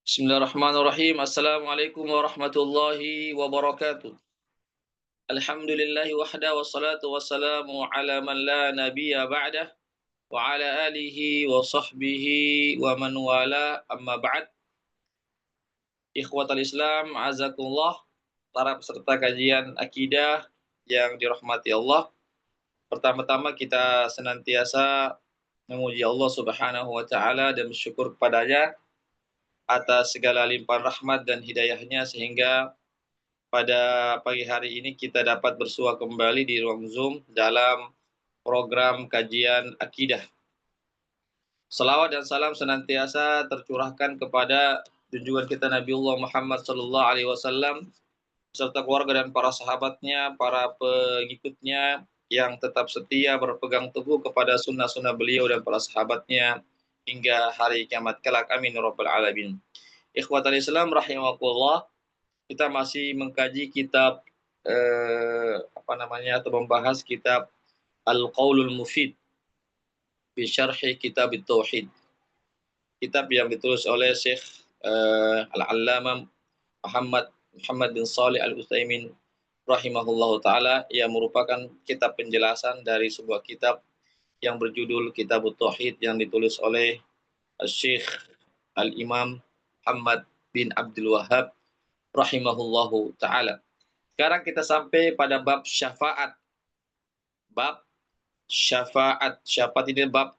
Bismillahirrahmanirrahim. Assalamualaikum warahmatullahi wabarakatuh. Alhamdulillahi wahda wassalatu wassalamu ala man la nabiyya ba'dah wa ala alihi wa sahbihi wa man wala amma ba'd. Ikhwatal Islam, azakumullah, para peserta kajian akidah yang dirahmati Allah. Pertama-tama kita senantiasa memuji Allah Subhanahu wa taala dan bersyukur kepadanya atas segala limpahan rahmat dan hidayahnya sehingga pada pagi hari ini kita dapat bersua kembali di ruang Zoom dalam program kajian akidah. Salawat dan salam senantiasa tercurahkan kepada junjungan kita Nabiullah Muhammad sallallahu alaihi wasallam beserta keluarga dan para sahabatnya, para pengikutnya yang tetap setia berpegang teguh kepada sunnah-sunnah beliau dan para sahabatnya hingga hari kiamat kelak. Amin ya rabbal alamin. Ikhwatal Islam rahimakumullah, kita masih mengkaji kitab atau membahas kitab Al-Qaulul Mufid fi Syarhi Kitab Tauhid. Kitab yang ditulis oleh Syekh Al-Allamah Muhammad bin Shalih Al-Utsaimin rahimahullahu taala, yang merupakan kitab penjelasan dari sebuah kitab yang berjudul Kitab Tauhid yang ditulis oleh Syekh Al-Imam Muhammad bin Abdul Wahhab rahimahullahu taala. Sekarang kita sampai pada bab syafaat. Bab syafaat. Syafaat ini bab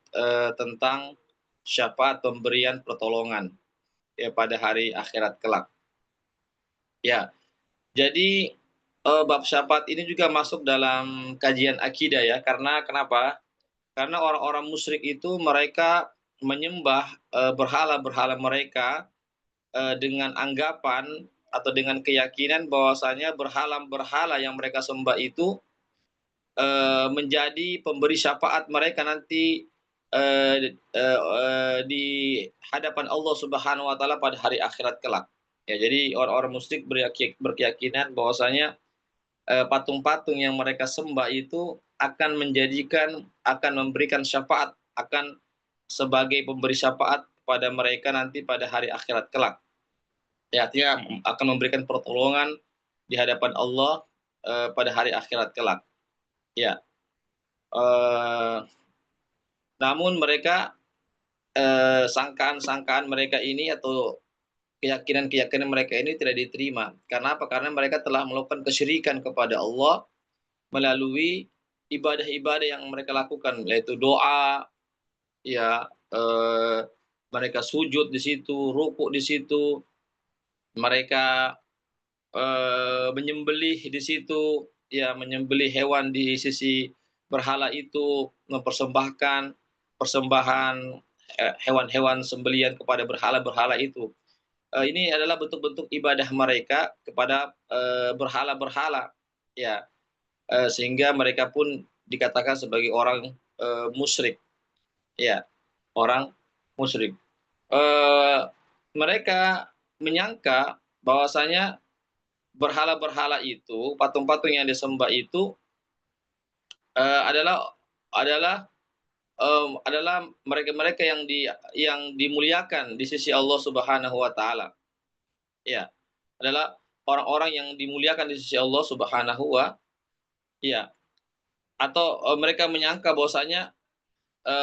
tentang syafaat, pemberian pertolongan ya pada hari akhirat kelak. Ya. Jadi bab syafaat ini juga masuk dalam kajian akidah ya. Karena kenapa? Karena orang-orang musyrik itu mereka menyembah berhala-berhala mereka dengan anggapan atau dengan keyakinan bahwasanya berhala-berhala yang mereka sembah itu menjadi pemberi syafaat mereka nanti di hadapan Allah Subhanahu wa taala pada hari akhirat kelak. Ya, jadi orang-orang musyrik berkeyakinan bahwasanya patung-patung yang mereka sembah itu akan memberikan syafaat, akan sebagai pemberi syafaat kepada mereka nanti pada hari akhirat kelak. Ya, artinya akan memberikan pertolongan di hadapan Allah pada hari akhirat kelak. Ya. Namun mereka sangkaan-sangkaan mereka ini atau keyakinan-keyakinan mereka ini tidak diterima. Karena apa? Karena mereka telah melakukan kesyirikan kepada Allah melalui ibadah-ibadah yang mereka lakukan, yaitu doa, ya, mereka sujud di situ, rukuk di situ, mereka menyembelih di situ, ya, menyembelih hewan di sisi berhala itu, mempersembahkan persembahan hewan-hewan sembelian kepada berhala-berhala itu. Ini adalah bentuk-bentuk ibadah mereka kepada berhala-berhala, ya, sehingga mereka pun dikatakan sebagai orang musyrik, ya, orang musyrik. Mereka menyangka bahwasanya berhala-berhala itu, patung-patung yang disembah itu adalah adalah mereka-mereka yang dimuliakan di sisi Allah Subhanahu wa taala. Ya, adalah orang-orang yang dimuliakan di sisi Allah Subhanahu wa, ya, atau mereka menyangka bahwasanya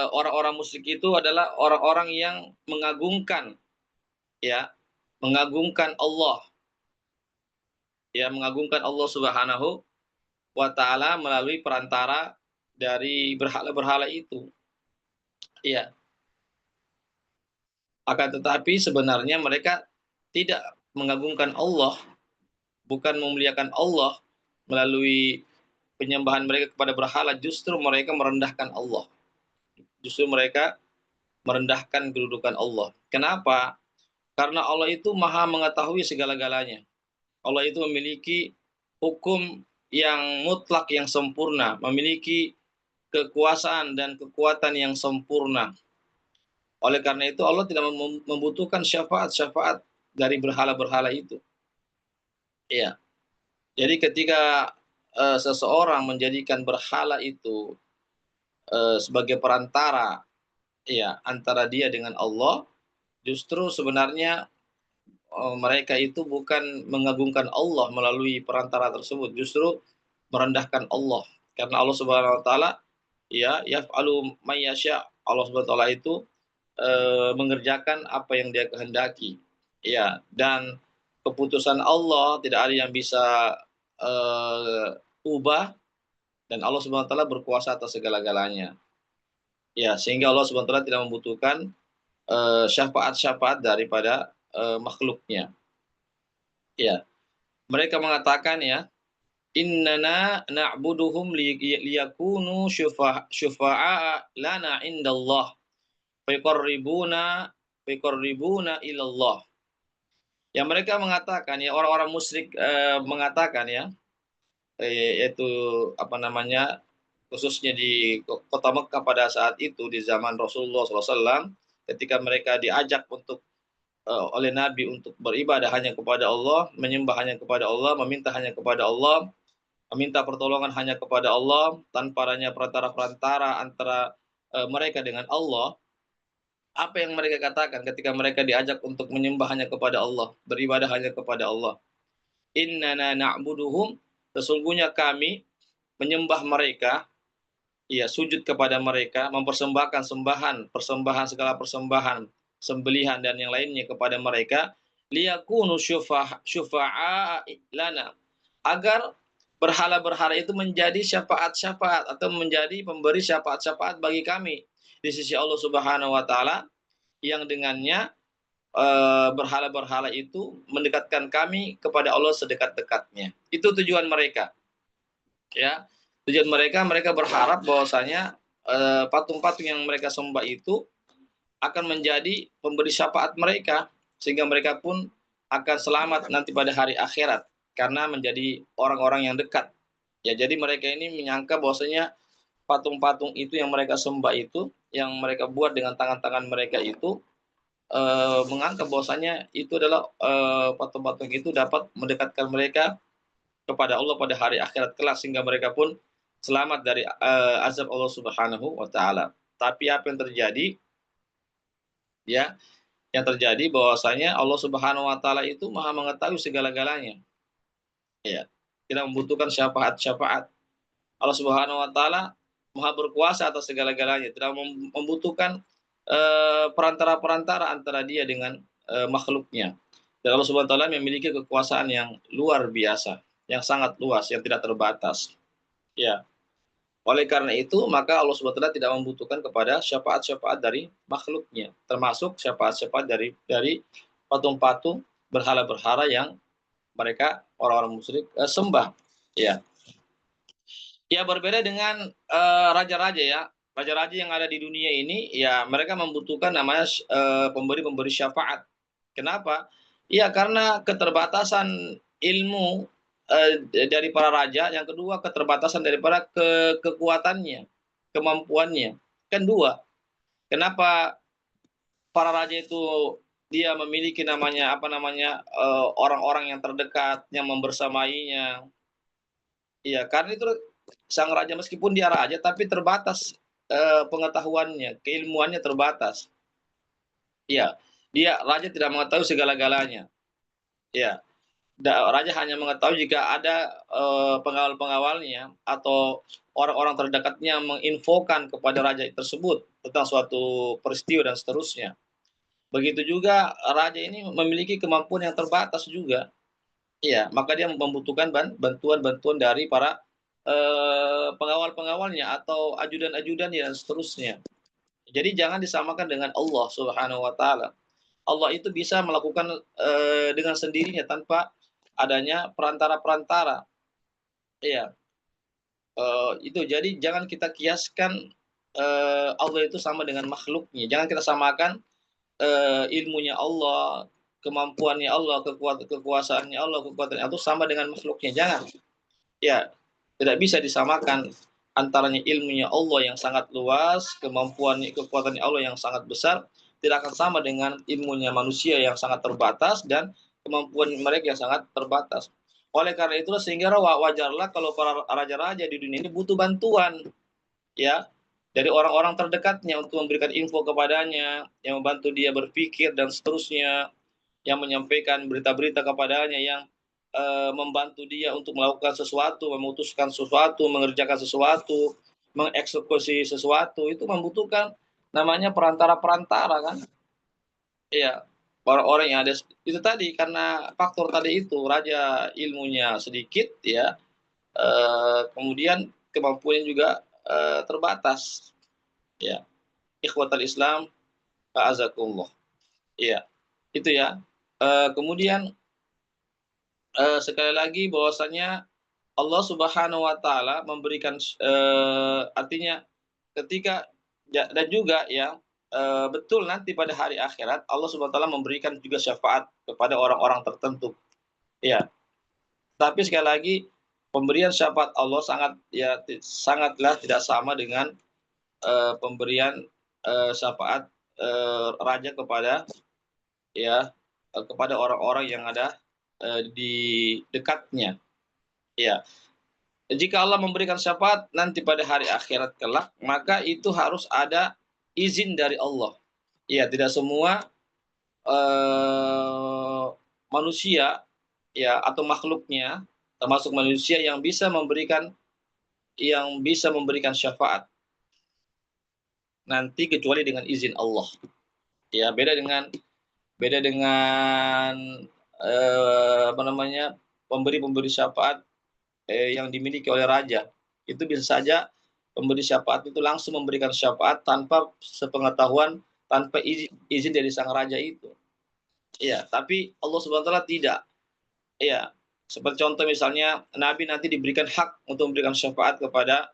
orang-orang musyrik itu adalah orang-orang yang mengagungkan, ya, mengagungkan Allah, ya, mengagungkan Allah Subhanahu wa taala melalui perantara dari berhala-berhala itu. Iya. Akan tetapi sebenarnya mereka tidak mengagungkan Allah, bukan memuliakan Allah melalui penyembahan mereka kepada berhala, justru mereka merendahkan Allah. Justru mereka merendahkan kedudukan Allah. Kenapa? Karena Allah itu Maha mengetahui segala-galanya. Allah itu memiliki hukum yang mutlak, yang sempurna, memiliki kekuasaan dan kekuatan yang sempurna. Oleh karena itu Allah tidak membutuhkan syafaat-syafaat dari berhala-berhala itu. Iya. Jadi ketika seseorang menjadikan berhala itu sebagai perantara, ya, antara dia dengan Allah, justru sebenarnya mereka itu bukan mengagungkan Allah melalui perantara tersebut, justru merendahkan Allah. Karena Allah Subhanahu wa taala ya yaf'alu may yasha. Allah Subhanahu wa taala itu mengerjakan apa yang Dia kehendaki. Ya, dan keputusan Allah tidak ada yang bisa ubah, dan Allah Subhanahu wa taala berkuasa atas segala-galanya. Ya, sehingga Allah Subhanahu wa taala tidak membutuhkan syafaat-syafaat daripada makhluknya. Ya, mereka mengatakan ya, innana na'buduhum liyakunu syufa'a lana indallah fayqarribuna ilallah. Ya, mereka mengatakan ya, orang-orang musyrik mengatakan ya, yaitu apa namanya, khususnya di kota Mekah pada saat itu di zaman Rasulullah SAW, ketika mereka diajak untuk oleh Nabi untuk beribadah hanya kepada Allah, menyembah hanya kepada Allah, meminta hanya kepada Allah, meminta pertolongan hanya kepada Allah, tanpa adanya perantara-perantara antara mereka dengan Allah. Apa yang mereka katakan ketika mereka diajak untuk menyembah hanya kepada Allah, beribadah hanya kepada Allah? Innana na'buduhum, sesungguhnya kami menyembah mereka, ya sujud kepada mereka, mempersembahkan persembahan segala persembahan, sembelihan dan yang lainnya kepada mereka, liyakunu syufa'a lana, agar berhala-berhala itu menjadi syafaat-syafaat atau menjadi pemberi syafaat-syafaat bagi kami di sisi Allah Subhanahu wa taala, yang dengannya berhala-berhala itu mendekatkan kami kepada Allah sedekat-dekatnya. Itu tujuan mereka. Ya, tujuan mereka berharap bahwasanya patung-patung yang mereka sembah itu akan menjadi pemberi syafaat mereka, sehingga mereka pun akan selamat nanti pada hari akhirat karena menjadi orang-orang yang dekat. Ya, jadi mereka ini menyangka bahwasanya patung-patung itu yang mereka sembah itu, yang mereka buat dengan tangan-tangan mereka itu, menganggap bahwasanya itu adalah patung-patung itu dapat mendekatkan mereka kepada Allah pada hari akhirat kelak, sehingga mereka pun selamat dari azab Allah Subhanahu wa taala. Tapi apa yang terjadi? Ya, yang terjadi bahwasanya Allah Subhanahu wa taala itu Maha mengetahui segala-galanya. Ya, tidak membutuhkan syafaat-syafaat. Allah Subhanahu wa taala Maha berkuasa atas segala-galanya, tidak membutuhkan perantara-perantara antara Dia dengan makhluknya. Dan Allah Subhanahu wa taala memiliki kekuasaan yang luar biasa, yang sangat luas, yang tidak terbatas. Ya. Oleh karena itu, maka Allah Subhanahu wa taala tidak membutuhkan kepada syafaat-syafaat dari makhluknya, termasuk syafaat-syafaat dari patung-patung, berhala-berhala yang mereka orang-orang musyrik sembah. Ya. Ya, berbeda dengan raja-raja ya. Raja-raja yang ada di dunia ini, ya mereka membutuhkan namanya pemberi-pemberi syafaat. Kenapa? Ya, karena keterbatasan ilmu dari para raja, yang kedua keterbatasan daripada kekuatannya, kemampuannya. Kan dua. Kenapa para raja itu dia memiliki namanya apa namanya orang-orang yang terdekat yang membersamainya. Iya, karena itu sang raja meskipun dia raja tapi terbatas pengetahuannya, keilmuannya terbatas. Iya, dia raja tidak mengetahui segala-galanya. Iya, raja hanya mengetahui jika ada pengawal-pengawalnya atau orang-orang terdekatnya menginfokan kepada raja tersebut tentang suatu peristiwa dan seterusnya. Begitu juga raja ini memiliki kemampuan yang terbatas juga. Iya, maka dia membutuhkan bantuan-bantuan dari para pengawal-pengawalnya atau ajudan-ajudannya dan seterusnya. Jadi jangan disamakan dengan Allah Subhanahu wa taala. Allah itu bisa melakukan dengan sendirinya tanpa adanya perantara-perantara. Iya, itu. Jadi jangan kita kiaskan Allah itu sama dengan makhluknya. Jangan kita samakan ilmunya Allah, kemampuannya Allah, kekuasaannya Allah, kekuatannya Allah sama dengan makhluknya. Jangan. Ya, tidak bisa disamakan antaranya ilmunya Allah yang sangat luas, kemampuannya, kekuatannya Allah yang sangat besar, tidak akan sama dengan ilmunya manusia yang sangat terbatas dan kemampuan mereka yang sangat terbatas. Oleh karena itulah sehingga wajarlah kalau para raja-raja di dunia ini butuh bantuan ya dari orang-orang terdekatnya untuk memberikan info kepadanya, yang membantu dia berpikir dan seterusnya. yang menyampaikan berita-berita kepadanya, yang membantu dia untuk melakukan sesuatu, memutuskan sesuatu, mengerjakan sesuatu, mengeksekusi sesuatu, itu membutuhkan namanya perantara-perantara kan. Iya, orang-orang yang ada itu tadi, karena faktor tadi itu, raja ilmunya sedikit ya, kemudian kemampuannya juga terbatas ya. Ikhwatal Islam, a'azakumullah. Iya, itu ya. Kemudian sekali lagi bahwasanya Allah Subhanahu wa taala memberikan artinya ketika dan juga ya, betul nanti pada hari akhirat Allah Subhanahu wa taala memberikan juga syafaat kepada orang-orang tertentu. Ya, tapi sekali lagi pemberian syafaat Allah sangatlah tidak sama dengan pemberian syafaat raja kepada ya kepada orang-orang yang ada di dekatnya. Ya, jika Allah memberikan syafaat nanti pada hari akhirat kelak, maka itu harus ada izin dari Allah. Ya, tidak semua eh, manusia ya atau makhluknya, termasuk manusia yang bisa memberikan syafaat nanti kecuali dengan izin Allah. Ya, beda dengan apa namanya, pemberi syafaat yang dimiliki oleh raja. Itu bisa saja pemberi syafaat itu langsung memberikan syafaat tanpa sepengetahuan, tanpa izin dari sang raja itu. Iya, tapi Allah Subhanahu wa taala tidak. Iya. Seperti contoh misalnya nabi nanti diberikan hak untuk memberikan syafaat kepada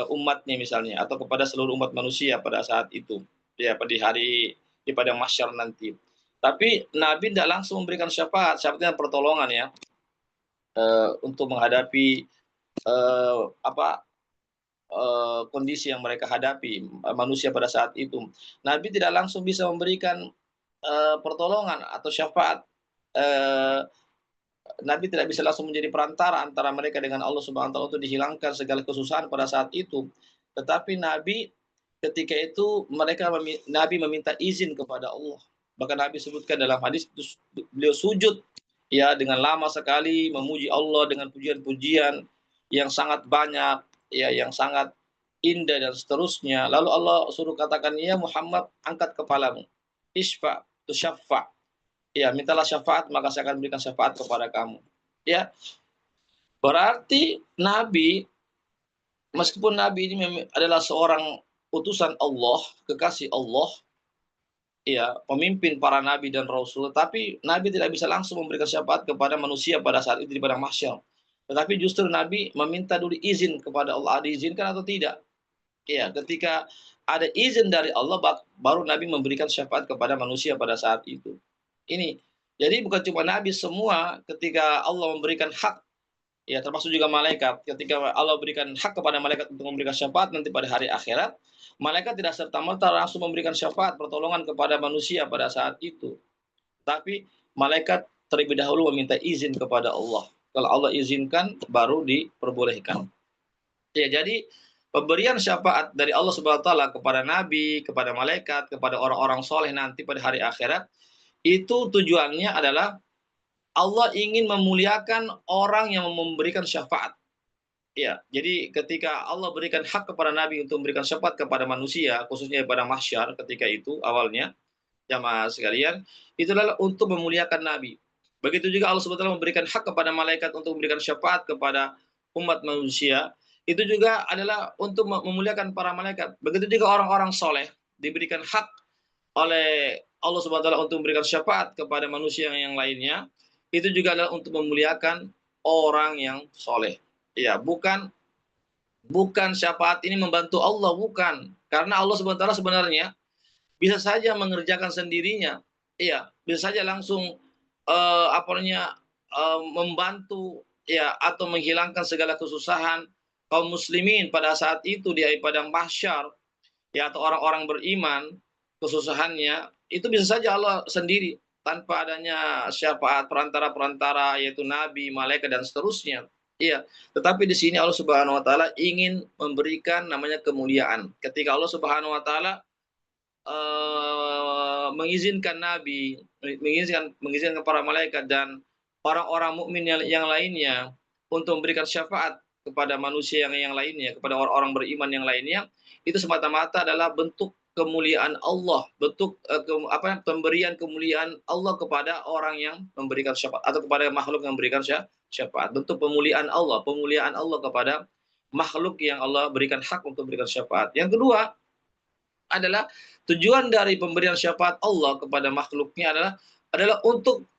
umatnya misalnya, atau kepada seluruh umat manusia pada saat itu. Ya, di padang mahsyar nanti. Tapi nabi tidak langsung memberikan syafaat, syafaatnya pertolongan ya, untuk menghadapi apa kondisi yang mereka hadapi manusia pada saat itu. Nabi tidak langsung bisa memberikan pertolongan atau syafaat. Eh, Nabi tidak bisa langsung menjadi perantara antara mereka dengan Allah Subhanahu wa taala untuk dihilangkan segala kesusahan pada saat itu. Tetapi Nabi ketika itu Nabi meminta izin kepada Allah. Bahkan Nabi sebutkan dalam hadis beliau sujud ya dengan lama sekali memuji Allah dengan pujian-pujian yang sangat banyak ya, yang sangat indah dan seterusnya. Lalu Allah suruh katakan, ya Muhammad, angkat kepalamu, isfa tusyaffa, ya mintalah syafaat maka saya akan berikan syafaat kepada kamu. Ya, berarti Nabi, meskipun Nabi ini adalah seorang utusan Allah, kekasih Allah, ya pemimpin para nabi dan rasul, tapi Nabi tidak bisa langsung memberikan syafaat kepada manusia pada saat itu di padang mahsyar. Tetapi justru Nabi meminta dulu izin kepada Allah, diizinkan atau tidak. Ya, ketika ada izin dari Allah, baru Nabi memberikan syafaat kepada manusia pada saat itu. Ini, jadi bukan cuma Nabi, semua ketika Allah memberikan hak, ya termasuk juga malaikat, ketika Allah berikan hak kepada malaikat untuk memberikan syafaat nanti pada hari akhirat, malaikat tidak serta-merta langsung memberikan syafaat pertolongan kepada manusia pada saat itu. Tapi malaikat terlebih dahulu meminta izin kepada Allah. Kalau Allah izinkan, baru diperbolehkan. Ya, jadi pemberian syafaat dari Allah Subhanahu wa taala kepada nabi, kepada malaikat, kepada orang-orang soleh nanti pada hari akhirat, itu tujuannya adalah Allah ingin memuliakan orang yang memberikan syafaat. Ya, jadi ketika Allah berikan hak kepada nabi untuk memberikan syafaat kepada manusia, khususnya pada mahsyar ketika itu awalnya, jamaah sekalian, itu adalah untuk memuliakan nabi. Begitu juga Allah Subhanahu wa taala memberikan hak kepada malaikat untuk memberikan syafaat kepada umat manusia, itu juga adalah untuk memuliakan para malaikat. Begitu juga orang-orang soleh diberikan hak oleh Allah Subhanahu wa taala untuk memberikan syafaat kepada manusia yang lainnya, itu juga adalah untuk memuliakan orang yang soleh. Ya, bukan syafaat ini membantu Allah, bukan. Karena Allah Subhanahu wa taala sebenarnya bisa saja mengerjakan sendirinya. Iya, bisa saja langsung membantu ya atau menghilangkan segala kesusahan kaum muslimin pada saat itu di padang mahsyar ya, atau orang-orang beriman kesusahannya itu bisa saja Allah sendiri tanpa adanya syafaat perantara-perantara yaitu nabi, malaikat dan seterusnya. Iya, tetapi di sini Allah Subhanahu wa taala ingin memberikan namanya kemuliaan. Ketika Allah Subhanahu wa taala mengizinkan Nabi, mengizinkan para malaikat dan orang-orang mukmin yang lainnya untuk memberikan syafaat kepada manusia yang lainnya, kepada orang-orang beriman yang lainnya, itu semata-mata adalah bentuk kemuliaan Allah, bentuk pemberian kemuliaan Allah kepada orang yang memberikan syafaat atau kepada makhluk yang memberikan syafaat. Bentuk pemuliaan Allah kepada makhluk yang Allah berikan hak untuk memberikan syafaat. Yang kedua adalah tujuan dari pemberian syafaat Allah kepada makhluknya adalah untuk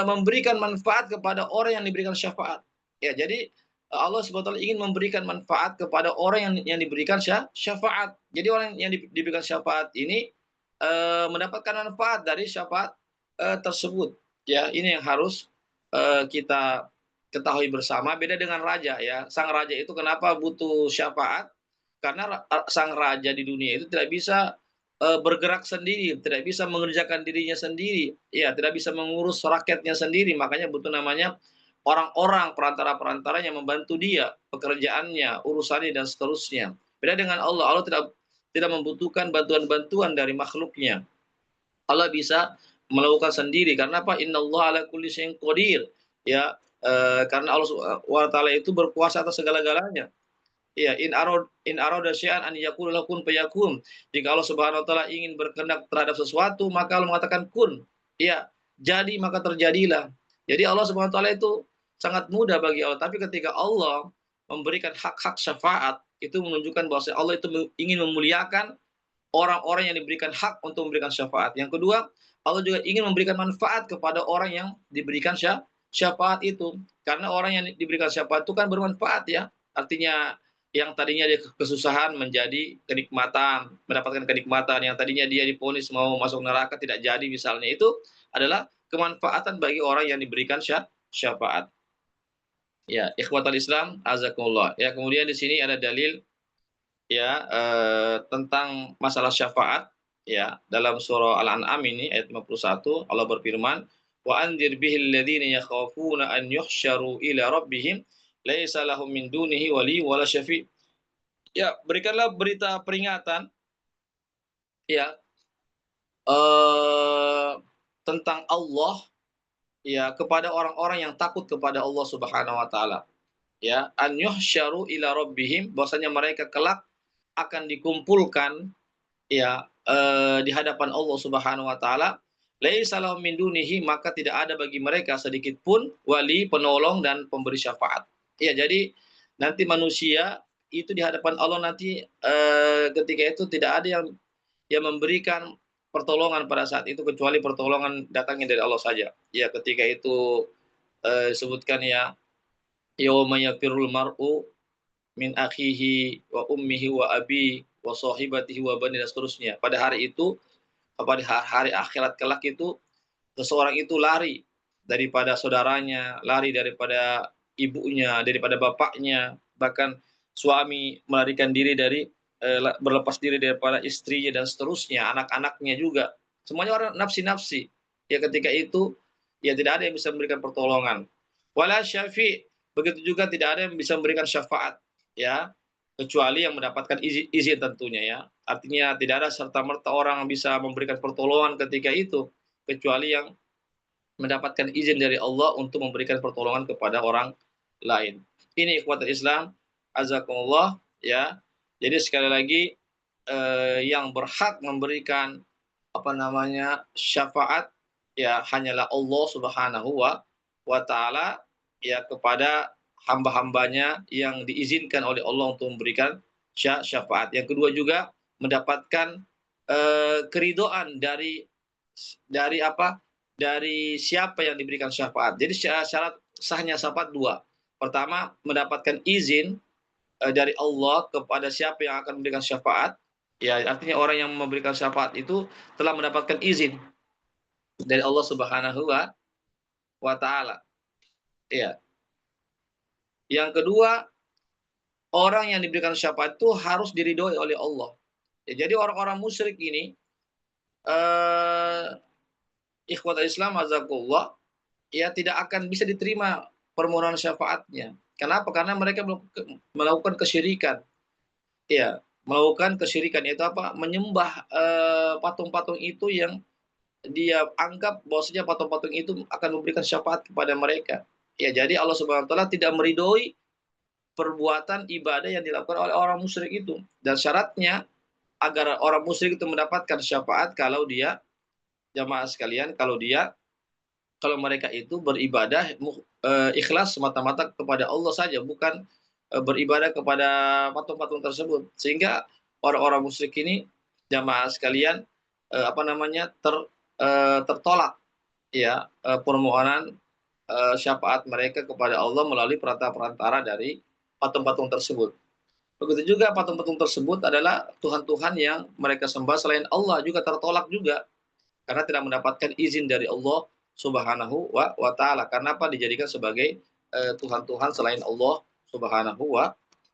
memberikan manfaat kepada orang yang diberikan syafaat. Ya, jadi Allah SWT ingin memberikan manfaat kepada orang yang diberikan syafaat. Jadi orang yang diberikan syafaat ini mendapatkan manfaat dari syafaat tersebut. Ya, ini yang harus kita ketahui bersama. Beda dengan raja ya. Sang raja itu kenapa butuh syafaat? Karena sang raja di dunia itu tidak bisa bergerak sendiri, tidak bisa mengerjakan dirinya sendiri, ya, tidak bisa mengurus rakyatnya sendiri, makanya butuh namanya orang-orang perantara-perantara yang membantu dia, pekerjaannya, urusannya dan seterusnya. Beda dengan Allah, Allah tidak membutuhkan bantuan-bantuan dari makhluknya. Allah bisa melakukan sendiri karena apa? Innallaha ala kulli syai'in qadir. Ya, karena Allah Subhanahu wa taala itu berkuasa atas segala-galanya. Iya, in arada syai'an an yaqula lahu kun fayakun. Jika Allah Subhanahu wa taala ingin berkehendak terhadap sesuatu, maka Allah mengatakan kun. Iya, jadi maka terjadilah. Jadi Allah Subhanahu wa taala itu sangat mudah bagi Allah, tapi ketika Allah memberikan hak-hak syafaat, itu menunjukkan bahwa Allah itu ingin memuliakan orang-orang yang diberikan hak untuk memberikan syafaat. Yang kedua, Allah juga ingin memberikan manfaat kepada orang yang diberikan syafaat itu. Karena orang yang diberikan syafaat itu kan bermanfaat ya. Artinya yang tadinya dia kesusahan menjadi kenikmatan, mendapatkan kenikmatan, yang tadinya dia divonis mau masuk neraka tidak jadi misalnya, itu adalah kemanfaatan bagi orang yang diberikan syafaat. Ya, ikhwatal Islam, azakumullah. Ya, kemudian di sini ada dalil ya tentang masalah syafaat ya dalam surah Al-An'am ini ayat 51 Allah berfirman wa anzir bihil ladzina yakhafuna an yuhsyaru ila rabbihim laisa lahum min dunihi wali wala syafi'. Ya, berikanlah berita peringatan ya tentang Allah ya kepada orang-orang yang takut kepada Allah Subhanahu wa taala. Ya, an yuhsyaru ila rabbihim, bahwasanya mereka kelak akan dikumpulkan ya di hadapan Allah Subhanahu wa taala, laisa lahum min dunihi, maka tidak ada bagi mereka sedikit pun wali, penolong dan pemberi syafaat. Ya, jadi nanti manusia itu di hadapan Allah nanti ketika itu tidak ada yang memberikan pertolongan pada saat itu kecuali pertolongan datangnya dari Allah saja. Ya, ketika itu sebutkan ya yauma yafirul mar'u min akhihi wa ummihi wa abi wa sahibatihi wa bani dan seterusnya. Pada hari itu, pada hari akhirat kelak itu, seseorang itu lari daripada saudaranya, lari daripada ibunya, daripada bapaknya, bahkan suami melarikan diri dari berlepas diri daripada istrinya dan seterusnya, anak-anaknya juga. Semuanya orang nafsi-nafsi. Ya, ketika itu ya tidak ada yang bisa memberikan pertolongan. Wala syafi', begitu juga tidak ada yang bisa memberikan syafaat ya, kecuali yang mendapatkan izin tentunya ya. Artinya tidak ada serta-merta orang yang bisa memberikan pertolongan ketika itu kecuali yang mendapatkan izin dari Allah untuk memberikan pertolongan kepada orang lain. Ini ikhwatul Islam, azakumullah ya. Jadi sekali lagi yang berhak memberikan syafaat ya hanyalah Allah Subhanahu wa taala ya kepada hamba-hambanya yang diizinkan oleh Allah untuk memberikan syafaat. Yang kedua juga mendapatkan keridhaan dari apa? Dari siapa yang diberikan syafaat. Jadi syarat sahnya syafaat dua. Pertama, mendapatkan izin dari Allah kepada siapa yang akan memberikan syafaat. Ya, artinya orang yang memberikan syafaat itu telah mendapatkan izin dari Allah Subhanahu wa taala. Ya. Yang kedua, orang yang diberikan syafaat itu harus diridhoi oleh Allah. Ya, jadi orang-orang musyrik ini ikhwatul Islam azakullah ya tidak akan bisa diterima permohonan syafaatnya. Kenapa? Karena mereka melakukan kesyirikan. Ya, melakukan kesyirikan itu apa? Menyembah patung-patung itu yang dia anggap bahwasanya patung-patung itu akan memberikan syafaat kepada mereka. Ya, jadi Allah Subhanahu wa taala tidak meridhoi perbuatan ibadah yang dilakukan oleh orang musyrik itu. Dan syaratnya agar orang musyrik itu mendapatkan syafaat kalau dia, jamaah sekalian, kalau mereka itu beribadah ikhlas semata-mata kepada Allah saja, bukan beribadah kepada patung-patung tersebut. Sehingga orang-orang musyrik ini, jamaah sekalian, tertolak ya permohonan syafaat mereka kepada Allah melalui perantara dari patung-patung tersebut. Begitu juga patung-patung tersebut adalah Tuhan-Tuhan yang mereka sembah selain Allah juga tertolak juga karena tidak mendapatkan izin dari Allah Subhanahu wa taala. Karena apa? Dijadikan sebagai Tuhan-Tuhan selain Allah Subhanahu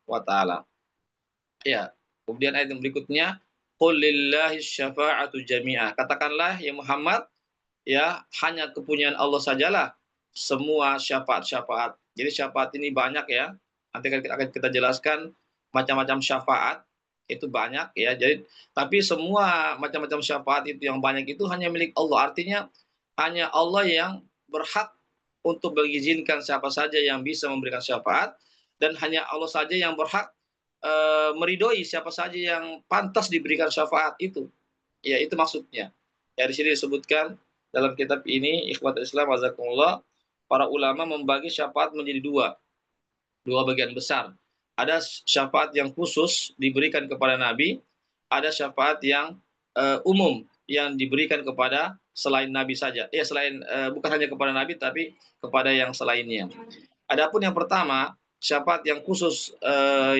wa taala. Ya. Kemudian ayat yang berikutnya, qul lillahi syafa'atu jami'ah. Katakanlah ya Muhammad, ya hanya kepunyaan Allah sajalah semua syafaat-syafaat. Jadi syafaat ini banyak ya. Nanti akan kita jelaskan macam-macam syafaat itu banyak ya. Jadi tapi semua macam-macam syafaat itu yang banyak itu hanya milik Allah. Artinya hanya Allah yang berhak untuk mengizinkan siapa saja yang bisa memberikan syafaat dan hanya Allah saja yang berhak meridhoi siapa saja yang pantas diberikan syafaat itu. Ya, itu maksudnya. Ya, di sini disebutkan dalam kitab ini, ikhwatul Islam azakumullah, para ulama membagi syafaat menjadi dua bagian besar. Ada syafaat yang khusus diberikan kepada Nabi, ada syafaat yang umum yang diberikan kepada selain Nabi saja. Ya, selain bukan hanya kepada Nabi tapi kepada yang selainnya. Adapun yang pertama, syafaat yang khusus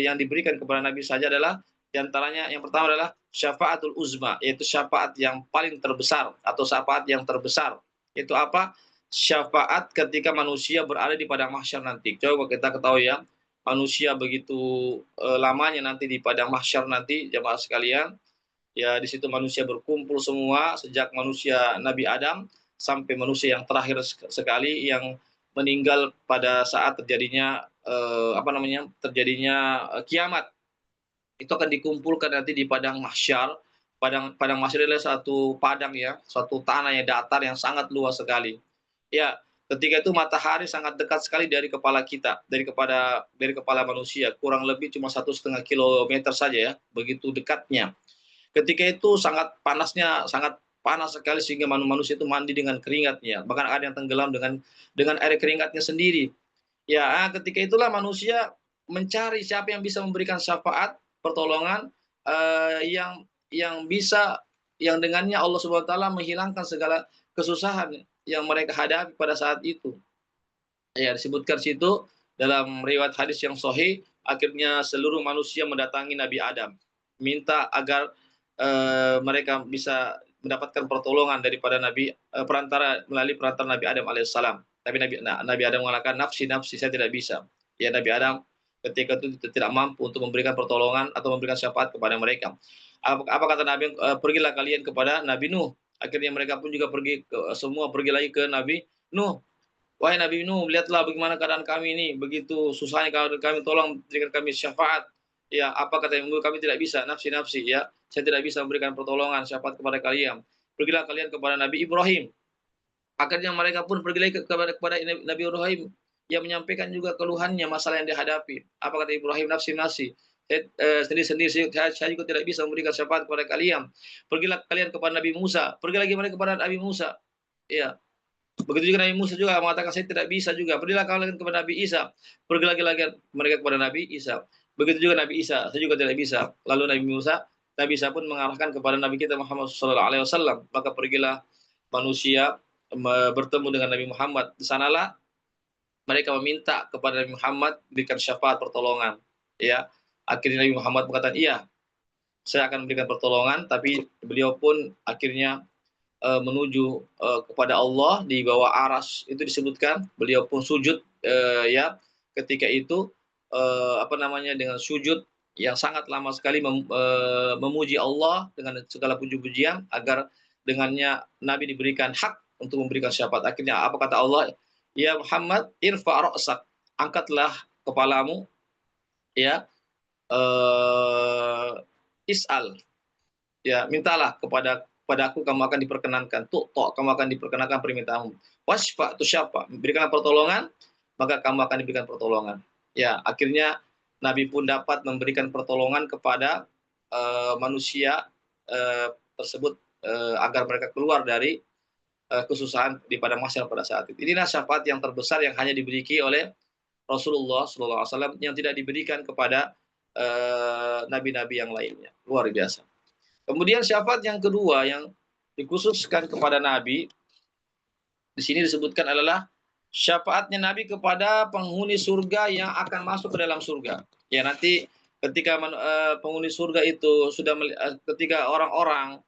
yang diberikan kepada Nabi saja adalah diantaranya yang pertama adalah syafaatul uzma, yaitu syafaat yang paling terbesar atau syafaat yang terbesar. Itu apa? Syafaat ketika manusia berada di padang mahsyar nanti. Coba kita ketahui ya, manusia begitu lamanya nanti di padang mahsyar nanti, jemaah sekalian. Ya, di situ manusia berkumpul semua sejak manusia Nabi Adam sampai manusia yang terakhir sekali yang meninggal pada saat terjadinya kiamat. Itu akan dikumpulkan nanti di padang mahsyar. Padang mahsyar adalah satu padang ya, suatu tanah yang datar yang sangat luas sekali. Ya, ketika itu matahari sangat dekat sekali dari kepala kita, dari kepala manusia, kurang lebih cuma 1,5 kilometer saja ya, begitu dekatnya. Ketika itu sangat panas sekali sehingga manusia itu mandi dengan keringatnya, bahkan ada yang tenggelam dengan air keringatnya sendiri. Ya, ketika itulah manusia mencari siapa yang bisa memberikan syafaat, pertolongan yang bisa, yang dengannya Allah Subhanahu wa taala menghilangkan segala kesusahan yang mereka hadapi pada saat itu. Ya, disebutkan situ dalam riwayat hadis yang sahih, akhirnya seluruh manusia mendatangi Nabi Adam, minta agar mereka bisa mendapatkan pertolongan daripada melalui perantara Nabi Adam alaihissalam. Tapi Nabi Adam mengatakan nafsi nafsi, saya tidak bisa. Ya, Nabi Adam ketika itu tidak mampu untuk memberikan pertolongan atau memberikan syafaat kepada mereka. Apa kata Nabi? Pergilah kalian kepada Nabi Nuh. Akhirnya mereka pun juga semua pergi lagi ke Nabi Nuh. Wahai Nabi Nuh, lihatlah bagaimana keadaan kami ini, begitu susahnya kalau kami, tolong berikan kami syafaat. Ya, apa kata Ibu, kami tidak bisa, nafsi-nafsi ya. Saya tidak bisa memberikan pertolongan syafaat kepada kalian. Pergilah kalian kepada Nabi Ibrahim. Akhirnya mereka pun pergi lagi kepada Nabi Ibrahim yang menyampaikan juga keluhannya, masalah yang dihadapi. Apa kata Ibrahim? Nafsi-nafsi. Sendiri-sendiri saya juga tidak bisa memberikan syafaat kepada kalian. Pergilah kalian kepada Nabi Musa. Pergi lagi mereka kepada Nabi Musa. Ya, begitu juga Nabi Musa juga mengatakan saya tidak bisa juga. Pergilah kalian kepada Nabi Isa. Pergi lagi mereka kepada Nabi Isa. Begitu juga Nabi Isa, saya juga tidak bisa. Lalu Nabi Isa pun mengarahkan kepada Nabi kita Muhammad SAW. Maka pergilah manusia bertemu dengan Nabi Muhammad. Di sanalah mereka meminta kepada Nabi Muhammad berikan syafaat pertolongan. Ya, akhirnya Nabi Muhammad mengatakan iya, saya akan memberikan pertolongan. Tapi beliau pun akhirnya menuju kepada Allah di bawah aras itu disebutkan, beliau pun sujud ya ketika itu dengan sujud yang sangat lama sekali memuji Allah dengan segala puji-pujian agar dengannya Nabi diberikan hak untuk memberikan syafaat. Akhirnya apa kata Allah? Ya Muhammad, irfa' ra'sak, angkatlah kepalamu ya, is'al, ya mintalah kepada padaku kamu akan diperkenankan, tu'ta kamu akan diperkenankan permintaanmu. Wasfa tusyaffa, berikanlah pertolongan maka kamu akan diberikan pertolongan. Ya, akhirnya Nabi pun dapat memberikan pertolongan kepada manusia tersebut agar mereka keluar dari kesusahan pada masa pada saat itu. Inilah syafaat yang terbesar yang hanya dimiliki oleh Rasulullah SAW yang tidak diberikan kepada nabi-nabi yang lainnya. Luar biasa. Kemudian syafaat yang kedua yang dikhususkan kepada Nabi di sini disebutkan adalah syafaatnya Nabi kepada penghuni surga yang akan masuk ke dalam surga. Ya, nanti ketika penghuni surga itu sudah ketika orang-orang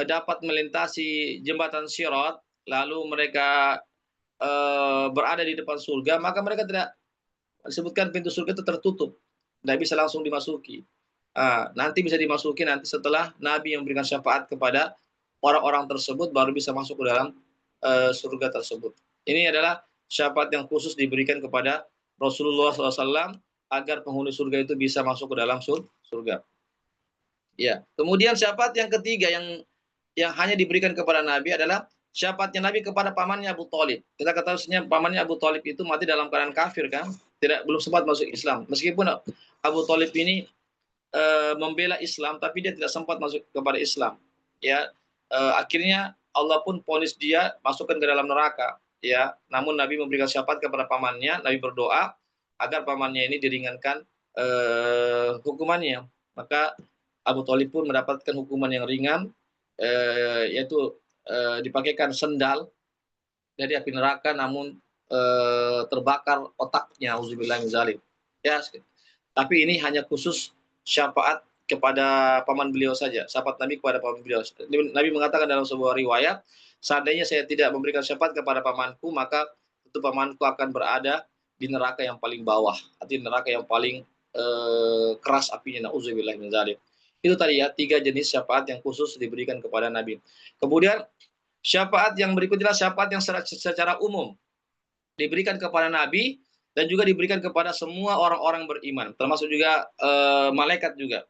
dapat melintasi jembatan Sirat, lalu mereka berada di depan surga, maka mereka tidak disebutkan pintu surga itu tertutup, tidak bisa langsung dimasuki. Nanti bisa dimasuki nanti setelah Nabi yang memberikan syafaat kepada orang-orang tersebut baru bisa masuk ke dalam surga tersebut. Ini adalah syafaat yang khusus diberikan kepada Rasulullah SAW agar penghuni surga itu bisa masuk ke dalam surga. Ya. Kemudian syafaat yang ketiga yang hanya diberikan kepada Nabi adalah syafaatnya Nabi kepada pamannya Abu Thalib. Kita ketahui pamannya Abu Thalib itu mati dalam keadaan kafir kan, belum sempat masuk Islam. Meskipun Abu Thalib ini membela Islam, tapi dia tidak sempat masuk kepada Islam. Ya, akhirnya Allah pun vonis dia masukkan ke dalam neraka. Ya, namun Nabi memberikan syafaat kepada pamannya. Nabi berdoa agar pamannya ini diringankan hukumannya. Maka Abu Thalib pun mendapatkan hukuman yang ringan, yaitu dipakaikan sendal dari api neraka, namun terbakar otaknya. Auzubillah min dzalik. Ya, tapi ini hanya khusus syafaat kepada paman beliau saja, syafaat Nabi kepada paman beliau. Nabi mengatakan dalam sebuah riwayat, seandainya saya tidak memberikan syafaat kepada pamanku, maka itu pamanku akan berada di neraka yang paling bawah, artinya neraka yang paling keras apinya. Nauzubillah min dzalik. Itu tadi ya, 3 jenis syafaat yang khusus diberikan kepada Nabi. Kemudian syafaat yang berikutnya syafaat yang secara umum diberikan kepada Nabi dan juga diberikan kepada semua orang-orang beriman, termasuk juga malaikat juga.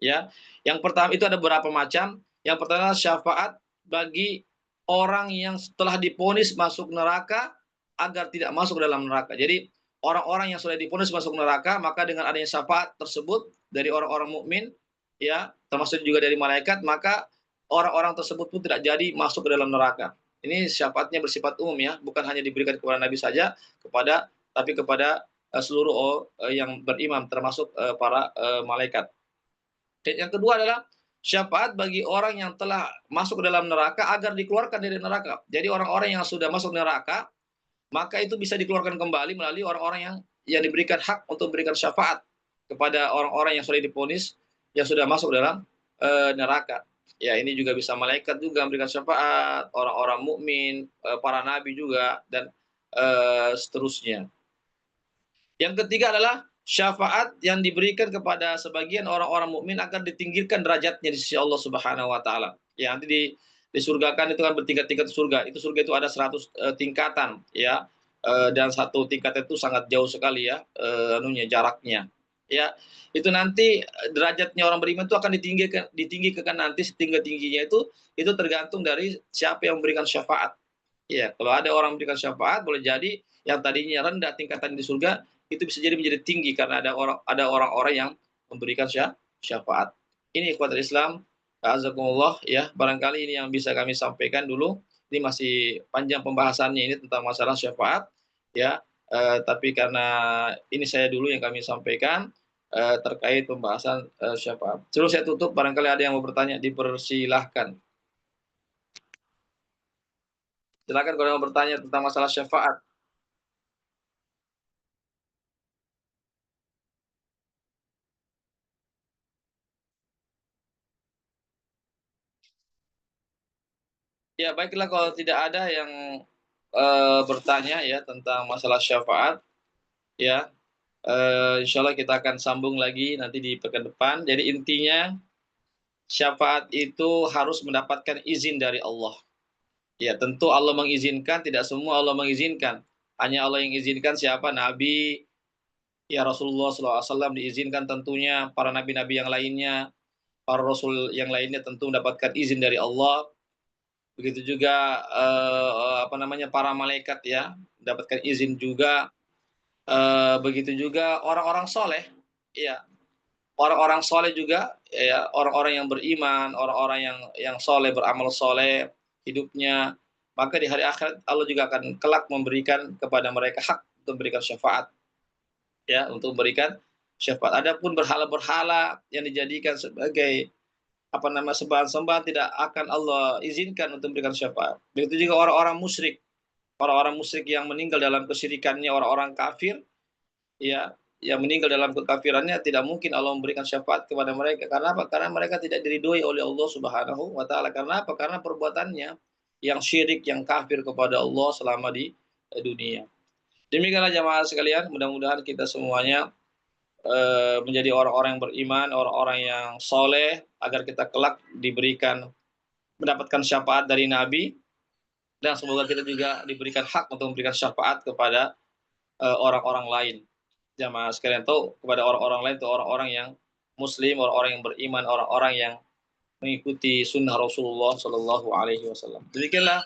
Ya, yang pertama itu ada beberapa macam. Yang pertama syafaat bagi orang yang setelah divonis masuk neraka agar tidak masuk ke dalam neraka. Jadi orang-orang yang sudah divonis masuk neraka, maka dengan adanya syafaat tersebut dari orang-orang mukmin, ya, termasuk juga dari malaikat, maka orang-orang tersebut pun tidak jadi masuk ke dalam neraka. Ini syafaatnya bersifat umum ya, bukan hanya diberikan kepada Nabi saja, tapi kepada seluruh yang beriman, termasuk para malaikat. Dan yang kedua adalah syafaat bagi orang yang telah masuk ke dalam neraka agar dikeluarkan dari neraka. Jadi orang-orang yang sudah masuk neraka, maka itu bisa dikeluarkan kembali melalui orang-orang yang diberikan hak untuk memberikan syafaat kepada orang-orang yang sudah divonis, yang sudah masuk dalam neraka. Ya, ini juga bisa malaikat juga memberikan syafaat, orang-orang mukmin, para nabi juga, dan seterusnya. Yang ketiga adalah syafaat yang diberikan kepada sebagian orang-orang mukmin agar ditinggikan derajatnya di sisi Allah Subhanahu wa taala. Ya, nanti di surga kan itu kan bertingkat-tingkat surga. Itu surga itu ada 100 tingkatan ya. Dan satu tingkat itu sangat jauh sekali ya, jaraknya. Ya, itu nanti derajatnya orang beriman itu akan ditinggikan nanti setinggi-tingginya itu tergantung dari siapa yang memberikan syafaat. Ya, kalau ada orang memberikan syafaat, boleh jadi yang tadinya rendah tingkatan di surga itu bisa jadi menjadi tinggi karena ada orang-orang yang memberikan syafaat. Ini ikhwatul Islam, azakumullah ya. Barangkali ini yang bisa kami sampaikan dulu. Ini masih panjang pembahasannya ini tentang masalah syafaat ya. Tapi karena ini saya dulu yang kami sampaikan terkait pembahasan syafaat. Terus saya tutup, barangkali ada yang mau bertanya, dipersilahkan. Silakan kalau mau bertanya tentang masalah syafaat. Ya, baiklah kalau tidak ada yang bertanya ya tentang masalah syafaat, ya, insya Allah kita akan sambung lagi nanti di pekan depan. Jadi intinya syafaat itu harus mendapatkan izin dari Allah. Ya, tentu Allah mengizinkan, tidak semua Allah mengizinkan. Hanya Allah yang izinkan siapa? Nabi, ya Rasulullah SAW diizinkan tentunya, para nabi-nabi yang lainnya, para rasul yang lainnya tentu mendapatkan izin dari Allah. begitu juga apa namanya para malaikat ya mendapatkan izin juga, begitu juga orang-orang soleh, ya orang-orang soleh juga, ya orang-orang yang beriman, orang-orang yang soleh beramal soleh hidupnya, maka di hari akhirat Allah juga akan kelak memberikan kepada mereka hak untuk memberikan syafaat, ya untuk memberikan syafaat. Adapun berhala-berhala yang dijadikan sebagai apa nama sembahan-sembahan tidak akan Allah izinkan untuk memberikan syafaat. Begitu juga orang-orang musyrik. Orang-orang musyrik yang meninggal dalam kesyirikannya, orang-orang kafir, ya, yang meninggal dalam kekafirannya tidak mungkin Allah memberikan syafaat kepada mereka. Karena apa? Karena mereka tidak diridhoi oleh Allah Subhanahu wa taala. Karena apa? Karena perbuatannya yang syirik, yang kafir kepada Allah selama di dunia. Demikianlah jamaah sekalian, mudah-mudahan kita semuanya menjadi orang-orang yang beriman, orang-orang yang soleh, agar kita kelak diberikan mendapatkan syafaat dari Nabi, dan semoga kita juga diberikan hak untuk memberikan syafaat kepada orang-orang lain. Jamaah sekalian tahu kepada orang-orang lain itu orang-orang yang Muslim, orang-orang yang beriman, orang-orang yang mengikuti sunnah Rasulullah Shallallahu Alaihi Wasallam. Demikianlah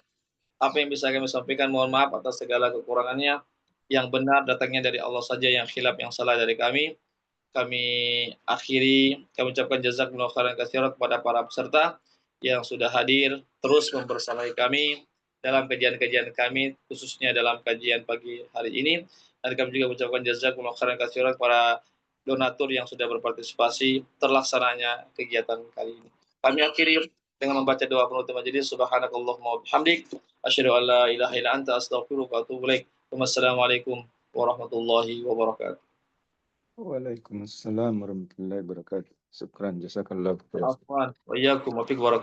apa yang bisa kami sampaikan. Mohon maaf atas segala kekurangannya. Yang benar datangnya dari Allah saja, yang khilaf yang salah dari kami. Kami akhiri, kami ucapkan jazakumullah khairan katsiran kepada para peserta yang sudah hadir terus membersamai kami dalam kajian-kajian kami, khususnya dalam kajian pagi hari ini. Dan kami juga mengucapkan jazakumullah khairan katsiran kepada donatur yang sudah berpartisipasi terlaksananya kegiatan kali ini. Kami akhiri dengan membaca doa penutup majelis. Subhanakallahumma wa bihamdik, asyhadu an la ilaha illa anta, astaghfiruka wa atubu ilaik. Wassalamualaikum warahmatullahi wabarakatuh. Waalaikumsalam warahmatullahi wabarakatuh. Syukran, jazakallah. Afwan, wa iyyakum wa fiik